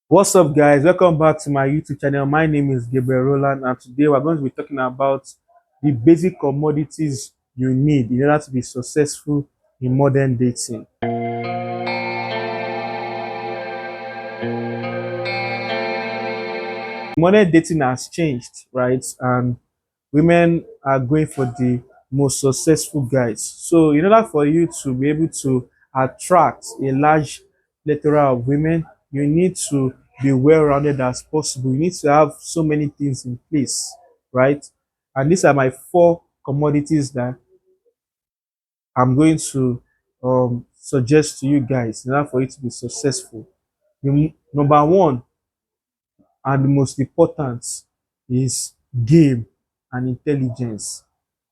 What's up, guys? Welcome back to my YouTube channel. My name is Gabriel Roland, and today we're going to be talking about the basic commodities you need in order to be successful in modern dating. Modern dating has changed, right? And women are going for the most successful guys. So, in order for you to be able to attract a large plethora of women, you need to be well rounded as possible. You need to have so many things in place, right? And these are my four commodities that I'm going to suggest to you guys in order for you to be successful. Number one, and the most important, is game and intelligence.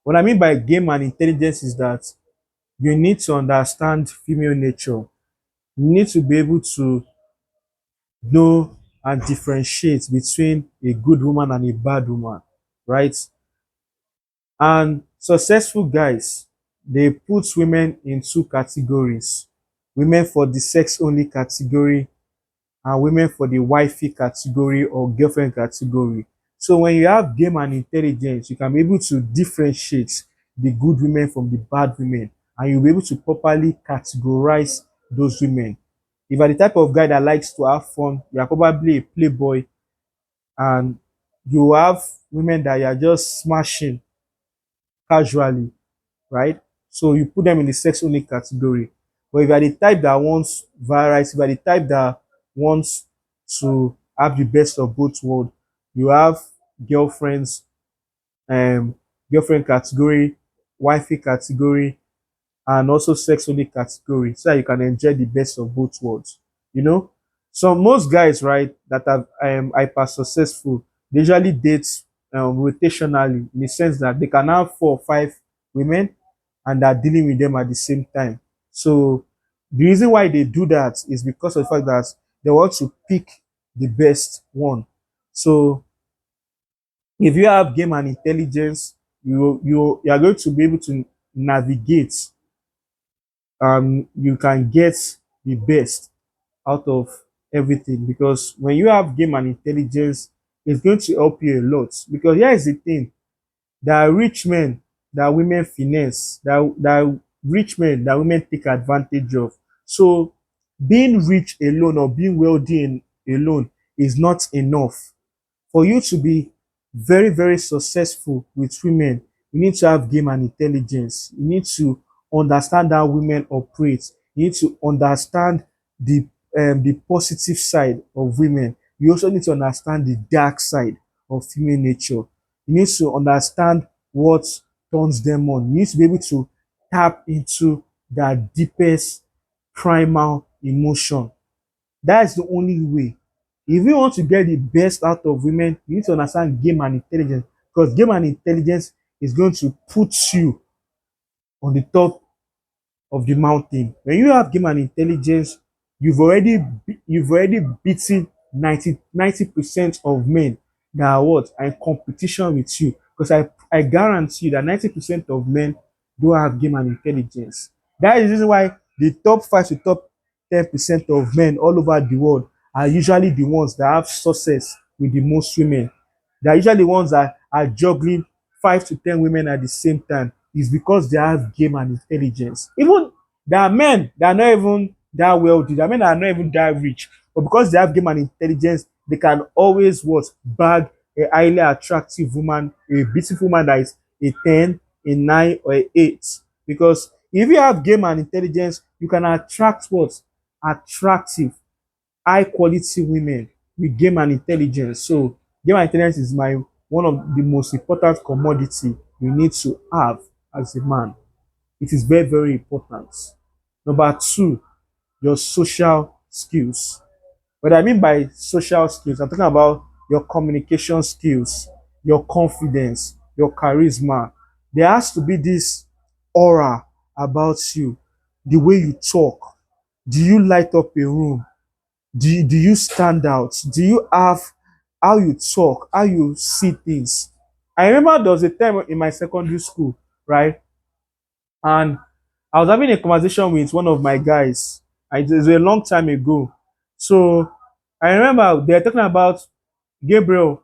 What I mean by game and intelligence is that you need to understand female nature. You need to be able to know and differentiate between a good woman and a bad woman, right? And successful guys, they put women in two categories: women for the sex only category and women for the wifey category or girlfriend category. So when you have game and intelligence, you can be able to differentiate the good women from the bad women, and you'll be able to properly categorize those women. If you're the type of guy that likes to have fun, you are probably a playboy, and you have women that you are just smashing casually, right? So you put them in the sex only category. But if you are the type that wants variety, if you are the type that wants to have the best of both worlds, you have girlfriends, um, girlfriend category, wifey category, and also sex only category, so that you can enjoy the best of both worlds. You know, so most guys, right, that are hyper successful, they usually date rotationally, in the sense that they can have 4 or 5 women and are dealing with them at the same time. So the reason why they do that is because of the fact that they want to pick the best one. So if you have game and intelligence, you are going to be able to navigate. You can get the best out of everything, because when you have game and intelligence, it's going to help you a lot. Because here is the thing: there are rich men that women finesse, that rich men that women take advantage of. So being rich alone or being wealthy alone is not enough. For you to be very, very successful with women, you need to have game and intelligence. You need to understand how women operate. You need to understand the positive side of women. You also need to understand the dark side of female nature. You need to understand what turns them on. You need to be able to tap into that deepest primal emotion. That is the only way. If you want to get the best out of women, you need to understand game and intelligence, because game and intelligence is going to put you on the top of the mountain. When you have game and intelligence, you've already beaten 90% of men that are what are in competition with you. Because I guarantee you that 90% of men don't have game and intelligence. That is the reason why the top 5 to top 10% of men all over the world are usually the ones that have success with the most women. They're usually the ones that are juggling 5 to 10 women at the same time. Is because they have game and intelligence. Even there are men that are not even that wealthy, there are men that are not even that rich, but because they have game and intelligence, they can always what bag a highly attractive woman, a beautiful woman that is a 10, a 9, or a 8. Because if you have game and intelligence, you can attract what attractive, high quality women with game and intelligence. So game and intelligence is my one of the most important commodity you need to have as a man. It is very, very important. Number two, your social skills. What I mean by social skills, I'm talking about your communication skills, your confidence, your charisma. There has to be this aura about you, the way you talk. Do you light up a room? Do you stand out? Do you have how you talk, how you see things? I remember there was a time in my secondary school, right? And I was having a conversation with one of my guys. It was a long time ago. So I remember they're talking about Gabriel.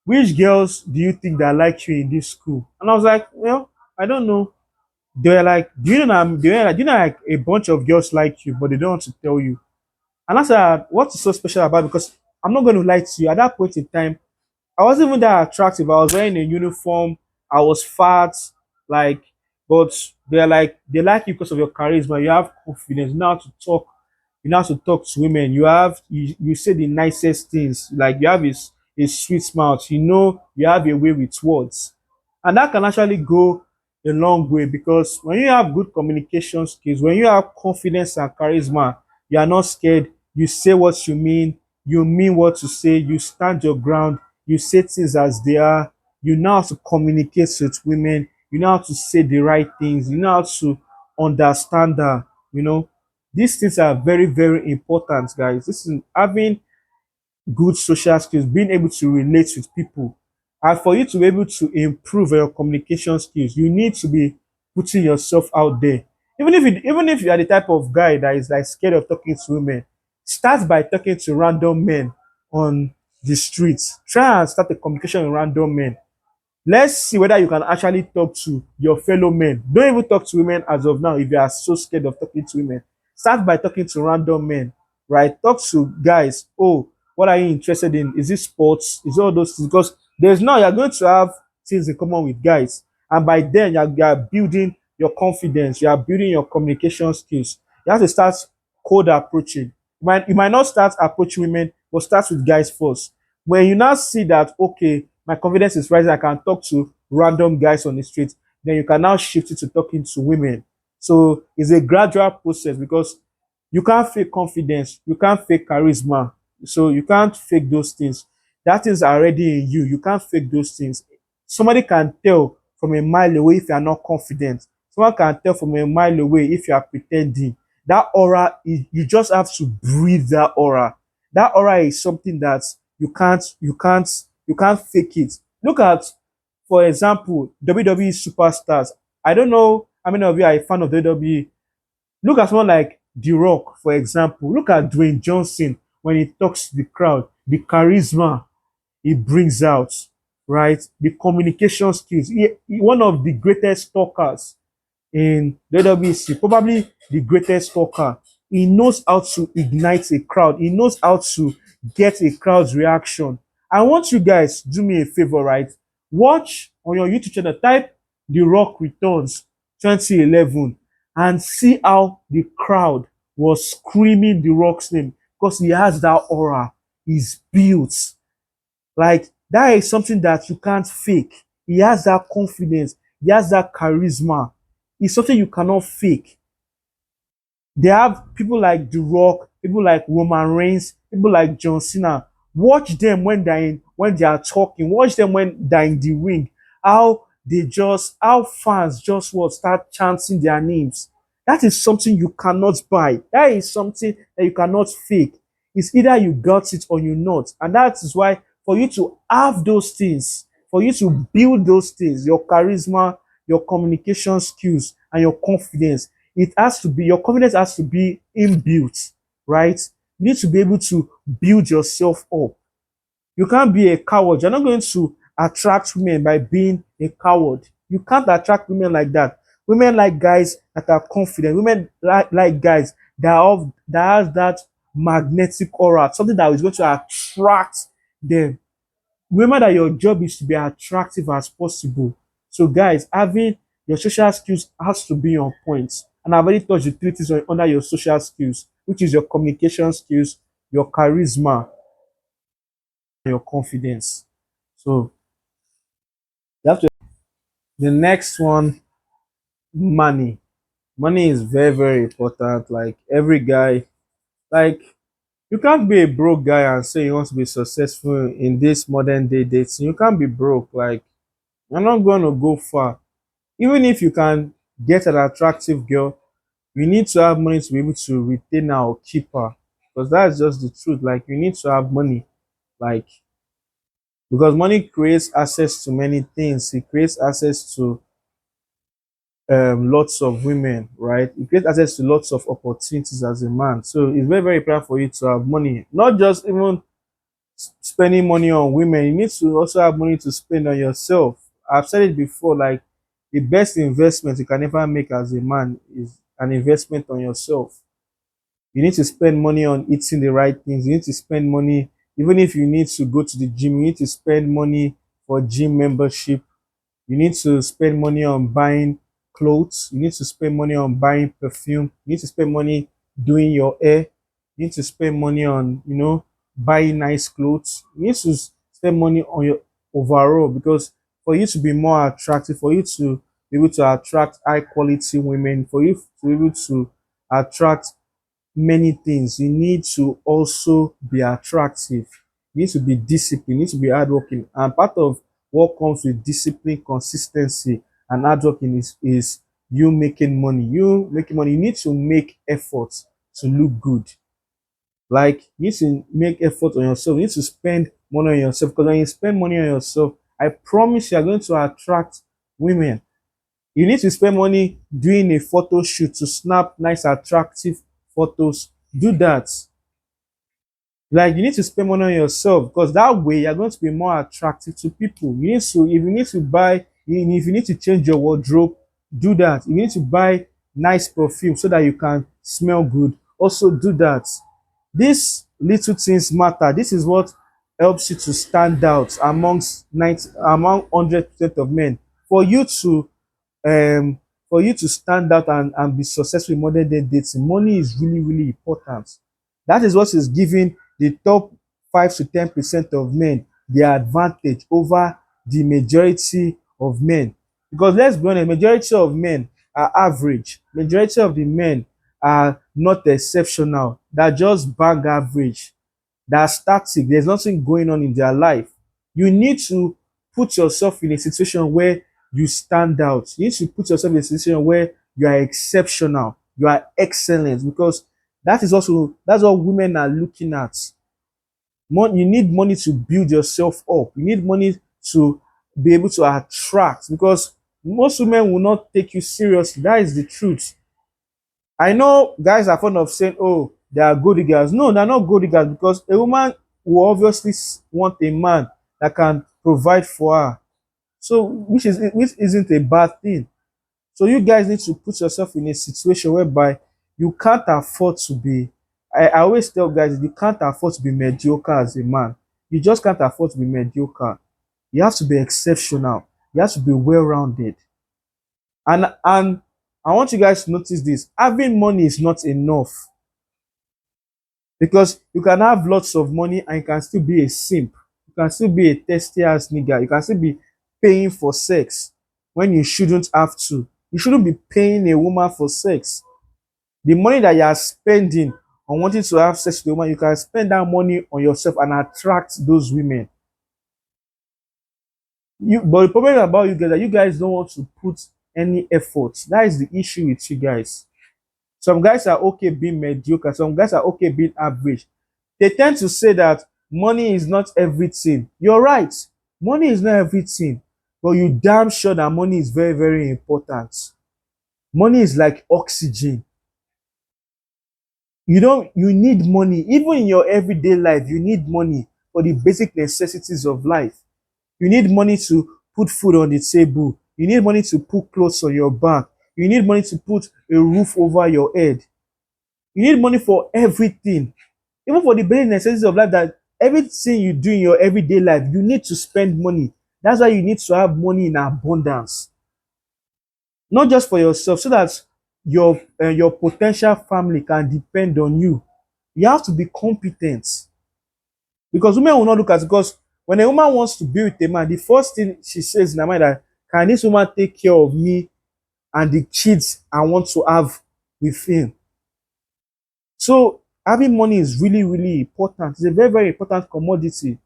Which girls do you think that like you in this school? And I was like, well, I don't know. They're like, do you know? They're like, do you know like a bunch of girls like you, but they don't want to tell you. And I said, what is so special about it? Because I'm not going to lie to you. At that point in time, I wasn't even that attractive. I was wearing a uniform. I was fat, like, but they're like they like you because of your charisma. You have confidence. You know how to talk. You know how to talk to women. You say the nicest things. Like you have a sweet mouth. You know you have a way with words, and that can actually go a long way because when you have good communication skills, when you have confidence and charisma, you are not scared. You say what you mean. You mean what to say. You stand your ground. You say things as they are. You know how to communicate with women. You know how to say the right things. You know how to understand her. You know, these things are very, very important, guys. This is having good social skills, being able to relate with people. And for you to be able to improve your communication skills, you need to be putting yourself out there. Even if you are the type of guy that is like scared of talking to women, start by talking to random men on the streets. Try and start a communication with random men. Let's see whether you can actually talk to your fellow men. Don't even talk to women as of now if you are so scared of talking to women. Start by talking to random men, right? Talk to guys. Oh, what are you interested in? Is it sports? Is it all those things? Because there's now you're going to have things in common with guys. And by then you're building your confidence, you are building your communication skills. You have to start cold approaching. You might not start approaching women, but start with guys first. When you now see that, okay, my confidence is rising, I can talk to random guys on the street, then you can now shift it to talking to women. So it's a gradual process because you can't fake confidence, you can't fake charisma, so you can't fake those things. That things are already in you. You can't fake those things. Somebody can tell from a mile away if you are not confident. Someone can tell from a mile away if you are pretending. That aura, you just have to breathe that aura. That aura is something that you can't fake it. Look at, for example, WWE superstars. I don't know how many of you are a fan of WWE. Look at someone like The Rock, for example. Look at Dwayne Johnson when he talks to the crowd, the charisma he brings out, right? The communication skills. One of the greatest talkers in WWC, probably the greatest talker. He knows how to ignite a crowd. He knows how to get a crowd's reaction. I want you guys do me a favor, right? Watch on your YouTube channel, type The Rock Returns 2011 and see how the crowd was screaming The Rock's name because he has that aura. He's built. Like that is something that you can't fake. He has that confidence. He has that charisma. It's something you cannot fake. They have people like The Rock, people like Roman Reigns, people like John Cena. Watch them when they are talking. Watch them when they're in the ring. How fans just what start chanting their names. That is something you cannot buy. That is something that you cannot fake. It's either you got it or you not. And that is why for you to have those things, for you to build those things, your charisma, your communication skills, and your confidence, your confidence has to be inbuilt, right? You need to be able to build yourself up. You can't be a coward. You're not going to attract women by being a coward. You can't attract women like that. Women like guys that are confident. Women like guys that has that magnetic aura, something that is going to attract them. Remember that your job is to be attractive as possible. So, guys, having your social skills has to be on point. And I've already touched the three things under your social skills, which is your communication skills, your charisma, and your confidence. So, you have to. The next one, money. Money is very, very important. Like every guy, like you can't be a broke guy and say you want to be successful in this modern day dating. You can't be broke. Like you're not going to go far. Even if you can get an attractive girl, you need to have money to be able to retain her or keep her. Because that's just the truth. Like you need to have money. Like because money creates access to many things. It creates access to lots of women, right? You get access to lots of opportunities as a man. So it's very, very important for you to have money, not just even spending money on women. You need to also have money to spend on yourself. I've said it before, like the best investment you can ever make as a man is an investment on yourself. You need to spend money on eating the right things. You need to spend money, even if you need to go to the gym, you need to spend money for gym membership. You need to spend money on buying clothes. You need to spend money on buying perfume. You need to spend money doing your hair. You need to spend money on, buying nice clothes. You need to spend money on your overall, because for you to be more attractive, for you to be able to attract high quality women, for you to be able to attract many things, you need to also be attractive. You need to be disciplined, you need to be hardworking. And part of what comes with discipline, consistency, and hardworking is you making money. You making money, you need to make efforts to look good. Like you need to make effort on yourself. You need to spend money on yourself, because when you spend money on yourself, I promise you are going to attract women. You need to spend money doing a photo shoot to snap nice, attractive photos. Do that. Like you need to spend money on yourself, because that way you're going to be more attractive to people. You need to, if you need to buy, if you need to change your wardrobe, do that. You need to buy nice perfume so that you can smell good. Also, do that. These little things matter. This is what helps you to stand out amongst 90, among 100% of men. For you to um for you to stand out and be successful in modern day dating, money is really, really important. That is what is giving the top 5 to 10% of men the advantage over the majority of men. Because let's be honest, majority of men are average. Majority of the men are not exceptional. They're just bang average. They're static. There's nothing going on in their life. You need to put yourself in a situation where you stand out. You need to put yourself in a situation where you are exceptional, you are excellent, because that's what women are looking at. You need money to build yourself up. You need money to be able to attract, because most women will not take you seriously. That is the truth. I know guys are fond of saying, oh, they are gold diggers. No, they're not gold diggers, because a woman will obviously want a man that can provide for her. So, which isn't a bad thing. So you guys need to put yourself in a situation whereby you can't afford to be. I always tell guys, you can't afford to be mediocre as a man. You just can't afford to be mediocre. You have to be exceptional. You have to be well-rounded. And I want you guys to notice this. Having money is not enough, because you can have lots of money and you can still be a simp. You can still be a testy ass nigga. You can still be paying for sex when you shouldn't have to. You shouldn't be paying a woman for sex. The money that you are spending on wanting to have sex with a woman, you can spend that money on yourself and attract those women. But the problem about you guys is that you guys don't want to put any effort. That is the issue with you guys. Some guys are okay being mediocre. Some guys are okay being average. They tend to say that money is not everything. You're right. Money is not everything. But you damn sure that money is very, very important. Money is like oxygen. You need money. Even in your everyday life, you need money for the basic necessities of life. You need money to put food on the table. You need money to put clothes on your back. You need money to put a roof over your head. You need money for everything. Even for the basic necessities of life, that everything you do in your everyday life, you need to spend money. That's why you need to have money in abundance. Not just for yourself, so that your potential family can depend on you. You have to be competent, because women will not look at it. Because when a woman wants to be with a man, the first thing she says in her mind that, can this woman take care of me and the kids I want to have with him? So having money is really, really important. It's a very, very important commodity.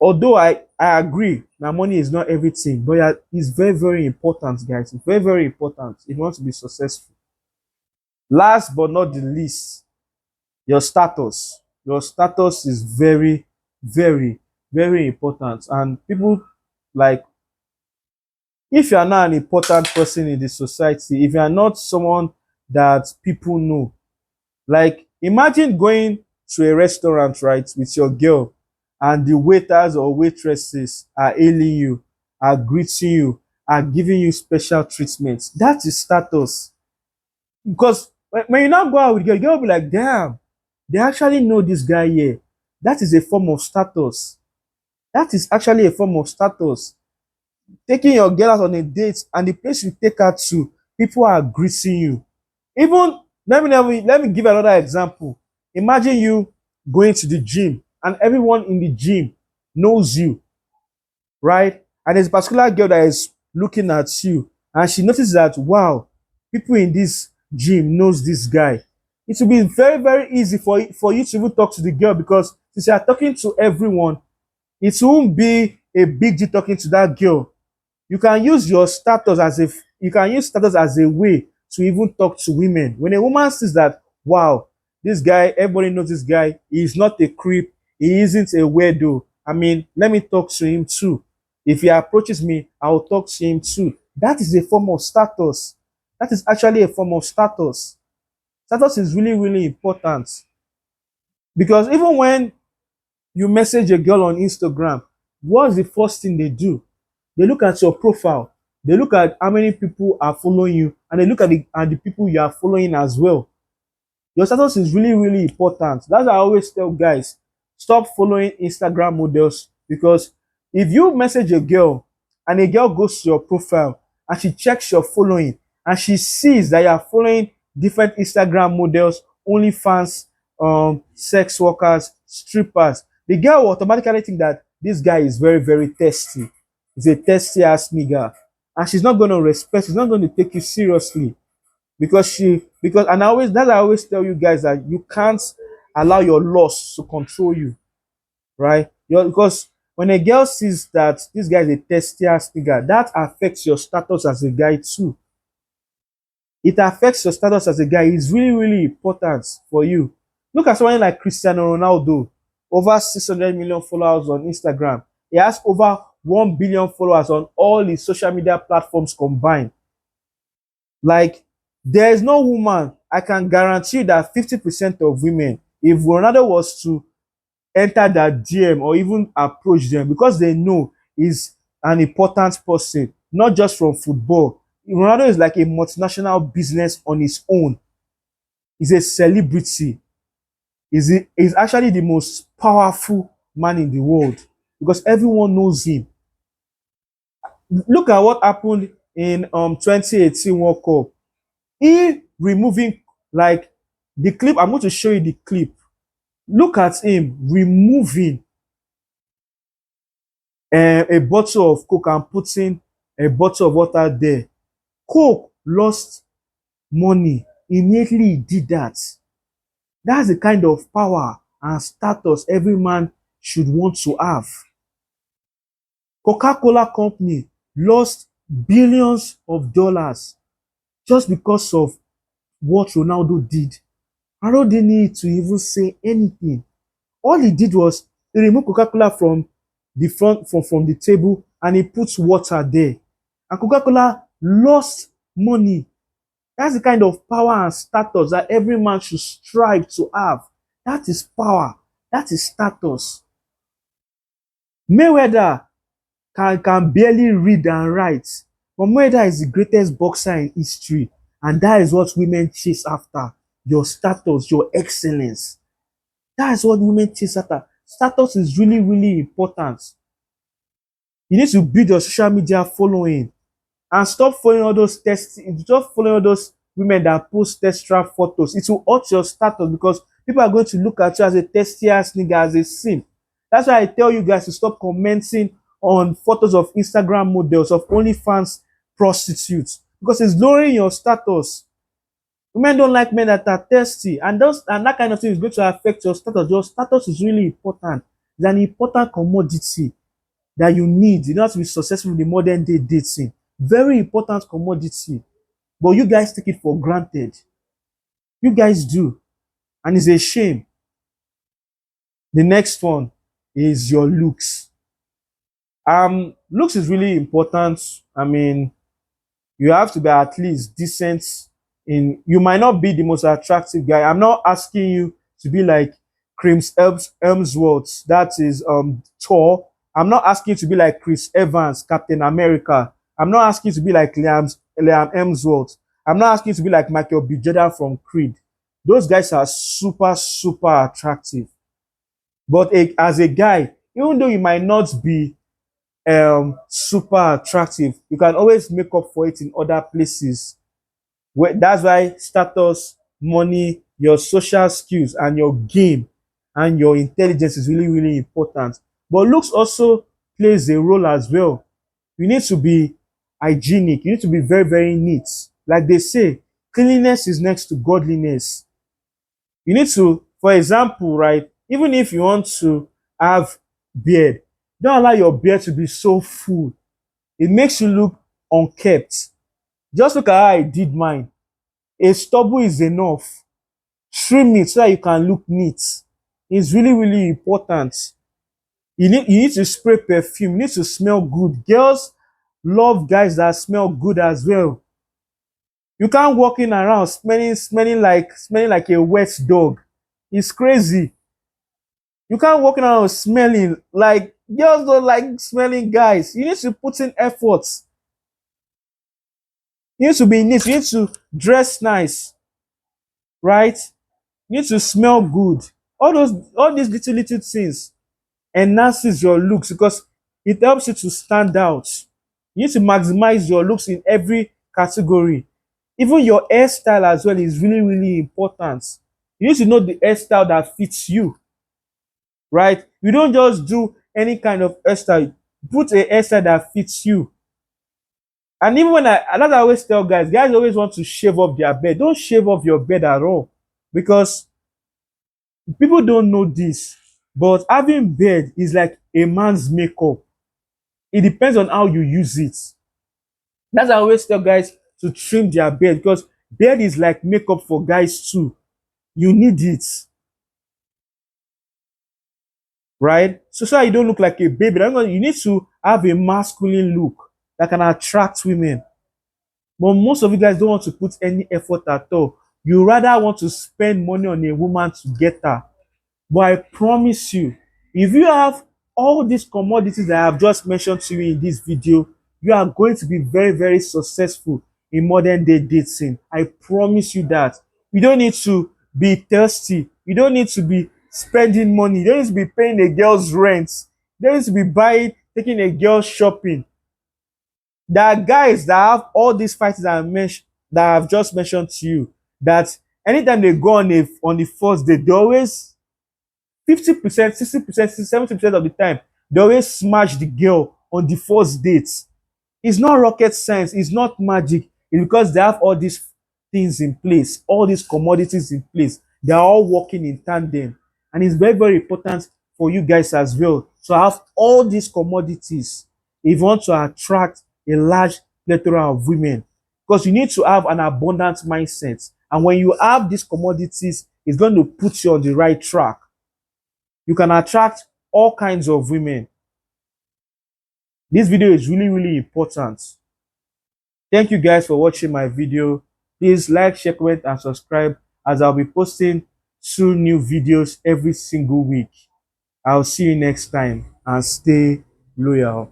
Although I agree that money is not everything, but yeah, it's very, very important, guys. It's very, very important if you want to be successful. Last but not the least, your status. Your status is very, very, very important. And people like If you are not an important person in the society, if you are not someone that people know, like imagine going to a restaurant, right, with your girl, and the waiters or waitresses are hailing you, are greeting you, are giving you special treatments. That is status. Because when you now go out with girl, girl will be like, damn, they actually know this guy here. That is a form of status. That is actually a form of status. Taking your girl out on a date and the place you take her to, people are greeting you. Even let me give another example. Imagine you going to the gym and everyone in the gym knows you, right? And there's a particular girl that is looking at you and she notices that wow, people in this gym knows this guy. It will be very, very easy for you to even talk to the girl because since you are talking to everyone, it won't be a big deal talking to that girl. You can use your status as a you can use status as a way to even talk to women. When a woman sees that, wow, this guy, everybody knows this guy, he's not a creep, he isn't a weirdo. I mean, let me talk to him too. If he approaches me, I will talk to him too. That is a form of status. That is actually a form of status. Status is really, really important because even when you message a girl on Instagram, what's the first thing they do? They look at your profile. They look at how many people are following you, and they look at the people you are following as well. Your status is really, really important. That's why I always tell guys, stop following Instagram models because if you message a girl and a girl goes to your profile and she checks your following and she sees that you are following different Instagram models, OnlyFans, sex workers, strippers, the girl will automatically think that this guy is very, very thirsty. He's a thirsty ass nigga. And she's not going to respect, she's not going to take you seriously because and I always tell you guys that you can't allow your loss to control you, right? Because when a girl sees that this guy is a thirsty ass nigga, that affects your status as a guy too. It affects your status as a guy. It's really, really important for you. Look at someone like Cristiano Ronaldo, over 600 million followers on Instagram. He has over 1 billion followers on all his social media platforms combined. Like, there is no woman, I can guarantee you that 50% of women, if Ronaldo was to enter that DM or even approach them because they know he's an important person, not just from football. Ronaldo is like a multinational business on his own. He's a celebrity. He's actually the most powerful man in the world because everyone knows him. Look at what happened in 2018 World Cup. He removing like the clip. I'm going to show you the clip. Look at him removing a bottle of Coke and putting a bottle of water there. Coke lost money. Immediately he did that. That's the kind of power and status every man should want to have. Coca-Cola company lost billions of dollars just because of what Ronaldo did. Ronaldo didn't need to even say anything. All he did was he removed Coca-Cola from the front from the table and he put water there. And Coca-Cola lost money. That's the kind of power and status that every man should strive to have. That is power. That is status. Mayweather can barely read and write. But Mayweather is the greatest boxer in history. And that is what women chase after. Your status, your excellence. That is what women chase after. Status is really, really important. You need to build your social media following and stop following all those stop following all those women that post test trap photos. It will hurt your status because people are going to look at you as a testy ass nigga, as a simp. That's why I tell you guys to stop commenting on photos of Instagram models, of OnlyFans prostitutes, because it's lowering your status. Women don't like men that are thirsty, and that kind of thing is going to affect your status. Your status is really important. It's an important commodity that you need in order to be successful in the modern day dating. Very important commodity. But you guys take it for granted. You guys do. And it's a shame. The next one is your looks. Looks is really important. I mean, you have to be at least decent. In You might not be the most attractive guy. I'm not asking you to be like Elmsworth, that is Thor. I'm not asking you to be like Chris Evans, Captain America. I'm not asking you to be like Liam Hemsworth. I'm not asking you to be like Michael B. Jordan from Creed. Those guys are super, super attractive. But as a guy, even though you might not be super attractive, you can always make up for it in other places. That's why status, money, your social skills, and your game and your intelligence is really, really important. But looks also plays a role as well. You need to be hygienic. You need to be very, very neat. Like they say, cleanliness is next to godliness. You need to, for example, right, even if you want to have beard, don't allow your beard to be so full. It makes you look unkept. Just look at how I did mine. A stubble is enough. Trim it so that you can look neat. It's really, really important. You need to spray perfume. You need to smell good. Girls love guys that smell good as well. You can't walk in around smelling like a wet dog. It's crazy. You can't walk in around smelling like girls don't like smelling guys. You need to put in effort. You need to be neat. You need to dress nice, right? You need to smell good. All these little things enhances your looks because it helps you to stand out. You need to maximize your looks in every category. Even your hairstyle as well is really, really important. You need to know the hairstyle that fits you, right? You don't just do any kind of hairstyle. Put a hairstyle that fits you. And even that's what I always tell guys always want to shave off their beard. Don't shave off your beard at all because people don't know this, but having beard is like a man's makeup. It depends on how you use it. That's why I always tell guys to trim their beard because beard is like makeup for guys too. You need it, right? So you don't look like a baby. You need to have a masculine look that can attract women. But most of you guys don't want to put any effort at all. You rather want to spend money on a woman to get her. But I promise you, if you have all these commodities that I have just mentioned to you in this video, you are going to be very, very successful in modern day dating. I promise you that. You don't need to be thirsty. You don't need to be spending money. You don't need to be paying a girl's rent. You don't need to be taking a girl shopping. There are guys that have all these fighters that I've just mentioned to you. That anytime they go on the first date, they always 50%, 60%, 70% of the time, they always smash the girl on the first date. It's not rocket science, it's not magic. It's because they have all these things in place, all these commodities in place. They are all working in tandem. And it's very, very important for you guys as well to have all these commodities if you want to attract a large plethora of women. Because you need to have an abundant mindset. And when you have these commodities, it's going to put you on the right track. You can attract all kinds of women. This video is really, really important. Thank you guys for watching my video. Please like, share, comment, and subscribe as I'll be posting 2 new videos every single week. I'll see you next time and stay loyal.